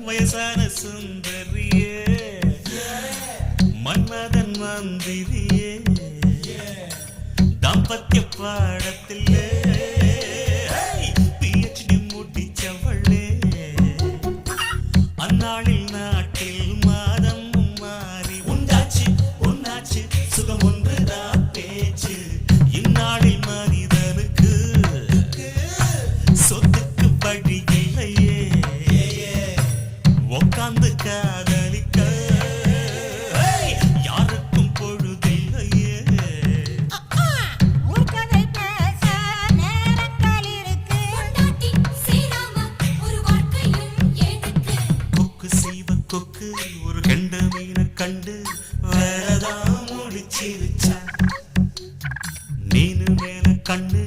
வயசான சுந்தரியே மன்மதன் மந்திரியே தாம்பத்திய பாடத்திலே PhD முடிச்சவளே அந்நாளில் நாட்டில் மாதம் மாறி உண்டாச்சு உன்னாச்சு சுகம் ஒன்றுதான் பேச்சு இந்நாளில் மனிதனுக்கு சொத்துக்கு வழி இல்லையே உக்காந்து காதலிக்க யாருக்கும் பொழுதில்லையே ஊர்கதை பேச நேரங்கள் இருக்கு பொண்டாட்டி சேராம ஒரு வாழ்க்கையும் எதுக்கு கொக்கு செய்வ கொக்கு ஒரு கெண்ட மீனை கண்டு வேறதான் முடிச்சிருச்சா மீனு மேல கண்ணு